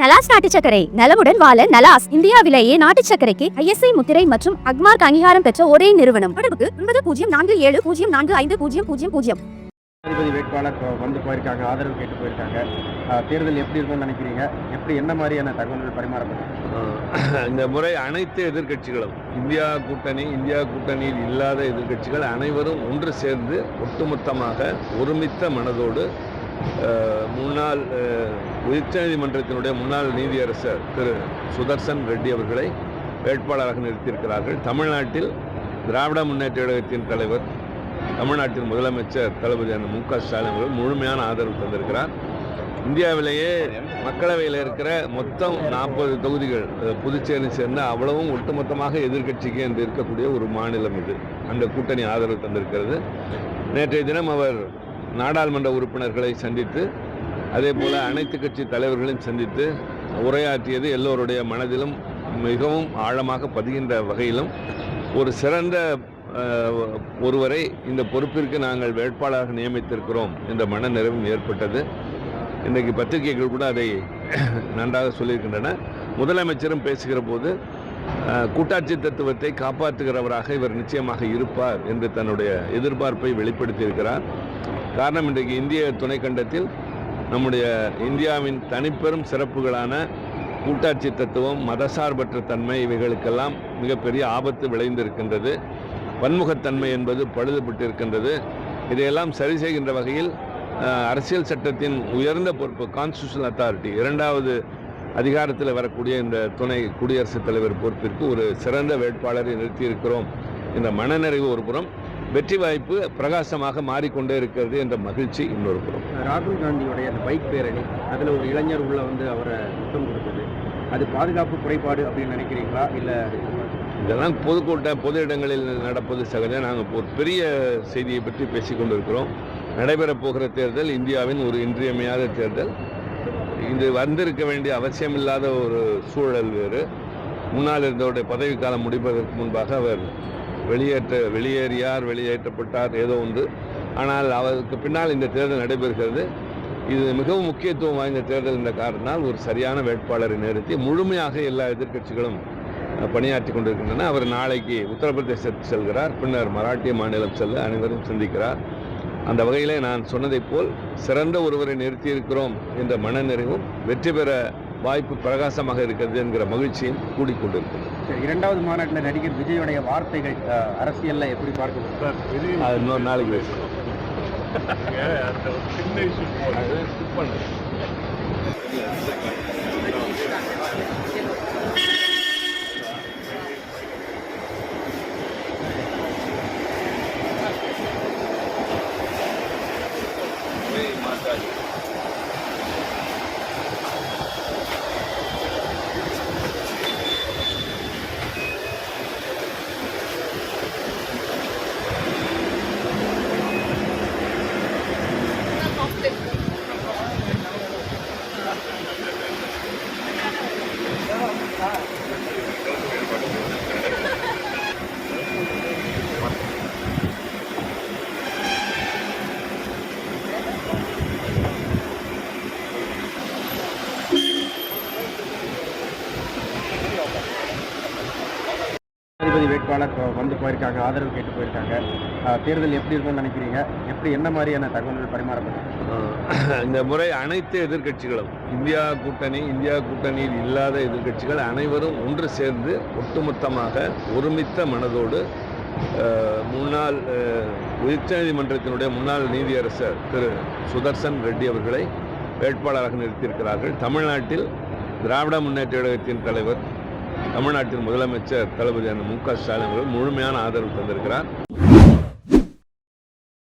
நலாஸ் நாட்டு சர்க்கரை நலமுடன் வாழ நலாஸ் இந்தியாவிலேயே நாட்டு சர்க்கரைக்கு ISI முத்திரை மற்றும் அக்மார்க் அங்கீகாரம் பெற்ற ஒரே நிறுவனம். தொடர்புக்கு 9047045000. ஜனாதிபதி வேட்பாளர் வந்து போயிருக்காங்க, ஆதரவு கேட்டு போயிருக்காங்க. தேர்தல் எப்படி இருக்கும்னு நினைக்கிறீங்க? எப்படி என்ன மாதிரியான தகவல்கள் பரிமாறப்படும்? இந்த முறை அனைத்து எதிர்க்கட்சிகளும் இந்தியா கூட்டணியில் இல்லாத எதிர்க்கட்சிகள் அனைவரும் ஒன்று சேர்ந்து ஒட்டுமொத்தமாக ஒருமித்த மனதோடு முன்னாள் உச்சநீதிமன்றத்தினுடைய முன்னாள் நீதியரசர் திரு சுதர்சன் ரெட்டி அவர்களை வேட்பாளராக நிறுத்தியிருக்கிறார்கள். தமிழ்நாட்டில் திராவிட முன்னேற்ற கழகத்தின் தலைவர், தமிழ்நாட்டின் முதலமைச்சர் தளபதி மு.க. ஸ்டாலின் அவர்கள் முழுமையான ஆதரவு தந்திருக்கிறார். இந்தியாவிலேயே மக்களவையில் இருக்கிற மொத்தம் 40 தொகுதிகள் புதுச்சேரி சேர்ந்த அவ்வளவும் ஒட்டுமொத்தமாக எதிர்க்கட்சிக்கு என்று இருக்கக்கூடிய ஒரு மாநிலம் இது. அந்த கூட்டணி ஆதரவு தந்திருக்கிறது. நேற்றைய தினம் அவர் நாடாளுமன்ற உறுப்பினர்களை சந்தித்து, அதே போல் அனைத்து கட்சி தலைவர்களையும் சந்தித்து உரையாற்றியது எல்லோருடைய மனதிலும் மிகவும் ஆழமாக பதிகின்ற வகையிலும் ஒரு சிறந்த ஒருவரை இந்த பொறுப்பிற்கு நாங்கள் வேட்பாளராக நியமித்திருக்கிறோம் என்ற மனநிறைவும் ஏற்பட்டது. இன்றைக்கு பத்திரிகைகள் கூட அதை நன்றாக சொல்லியிருக்கின்றன. முதலமைச்சரும் பேசுகிற போது கூட்டாட்சி தத்துவத்தை காப்பாற்றுகிறவராக இவர் நிச்சயமாக இருப்பார் என்று தன்னுடைய எதிர்பார்ப்பை வெளிப்படுத்தியிருக்கிறார். காரணம், இன்றைக்கு இந்திய துணைக்கண்டத்தில் நம்முடைய இந்தியாவின் தனிப்பெரும் சிறப்புகளான கூட்டாட்சி தத்துவம், மதசார்பற்ற தன்மை, இவைகளுக்கெல்லாம் மிகப்பெரிய ஆபத்து விளைந்திருக்கின்றது. பன்முகத்தன்மை என்பது பழுதுபட்டிருக்கின்றது. இதையெல்லாம் சரி செய்கின்ற வகையில் அரசியல் சட்டத்தின் உயர்ந்த பொறுப்பு, கான்ஸ்டிடியூஷனல் அத்தாரிட்டி, இரண்டாவது அதிகாரத்தில் வரக்கூடிய இந்த துணை குடியரசுத் தலைவர் பொறுப்பிற்கு ஒரு சிறந்த வேட்பாளரை நிறுத்தியிருக்கிறோம் என்ற மனநிறைவு ஒரு புறம், வெற்றி வாய்ப்பு பிரகாசமாக மாறிக்கொண்டே இருக்கிறது என்ற மகிழ்ச்சி இன்னொரு புறம். ராகுல் காந்தியுடைய அந்த பைக் பேரணி, அதில் ஒரு இளைஞர் உள்ள அவரை முத்தம் கொடுத்தது, அது பாதுகாப்பு குறைபாடு அப்படின்னு நினைக்கிறீங்களா? இல்லை இதெல்லாம் பொது இடங்களில் நடப்பது சகஜம். நாங்கள் ஒரு பெரிய செய்தியை பற்றி பேசிக்கொண்டிருக்கிறோம். நடைபெறப் போகிற தேர்தல் இந்தியாவின் ஒரு இன்றியமையாத தேர்தல். இது வந்திருக்க வேண்டிய அவசியமில்லாத ஒரு சூழல் வேறு. முன்னால் இருந்தவருடைய பதவிக்காலம் முடிப்பதற்கு முன்பாக அவர் வெளியேற்றப்பட்டார், ஏதோ ஒன்று. ஆனால் அவருக்கு பின்னால் இந்த தேர்தல் நடைபெறுகிறது. இது மிகவும் முக்கியத்துவம் வாய்ந்த தேர்தல் என்ற காரணத்தால் ஒரு சரியான வேட்பாளரை நிறுத்தி முழுமையாக எல்லா எதிர்க்கட்சிகளும் பணியாற்றி கொண்டிருக்கின்றன. அவர் நாளைக்கு உத்தரப்பிரதேசத்தில் செல்கிறார், பின்னர் மராட்டிய மாநிலம் செல்ல அனைவரும் சந்திக்கிறார். அந்த வகையிலே நான் சொன்னதைப் போல் சிறந்த ஒருவரை நிறுத்தியிருக்கிறோம் என்ற மனநிறைவும் வெற்றி பெற வாய்ப்பு பிரகாசமாக இருக்கிறது என்கிற மகிழ்ச்சியும் கூடிக்கொண்டிருக்கிறது. இரண்டாவது மாநாட்டில் நடிகர் விஜயோடைய வார்த்தைகள் அரசியலில் எப்படி பார்க்க அது இன்னொரு நாளைக்கு பேசுகிறோம். ஜனாதிபதி வேட்பாளர் வந்து போயிருக்காங்க, ஆதரவு கேட்டு போயிருக்காங்க. தேர்தல் எப்படி இருக்கும்னு நினைக்கிறீங்க? எப்படி என்ன மாதிரியான தகவல்கள் பரிமாறப்படும்? இந்த முறை அனைத்து எதிர்க்கட்சிகளும் இந்தியா கூட்டணியில் இல்லாத எதிர்க்கட்சிகள் அனைவரும் ஒன்று சேர்ந்து ஒட்டுமொத்தமாக ஒருமித்த மனதோடு முன்னாள் உச்சநீதிமன்றத்தினுடைய முன்னாள் நீதியரசர் திரு சுதர்சன் ரெட்டி அவர்களை வேட்பாளராக நிறுத்தியிருக்கிறார்கள். தமிழ்நாட்டில் திராவிட முன்னேற்ற கழகத்தின் தலைவர், தமிழ்நாட்டின் முதலமைச்சர் தளபதி மு.க. ஸ்டாலின் அவர்கள் முழுமையான ஆதரவு தந்திருக்கிறார்.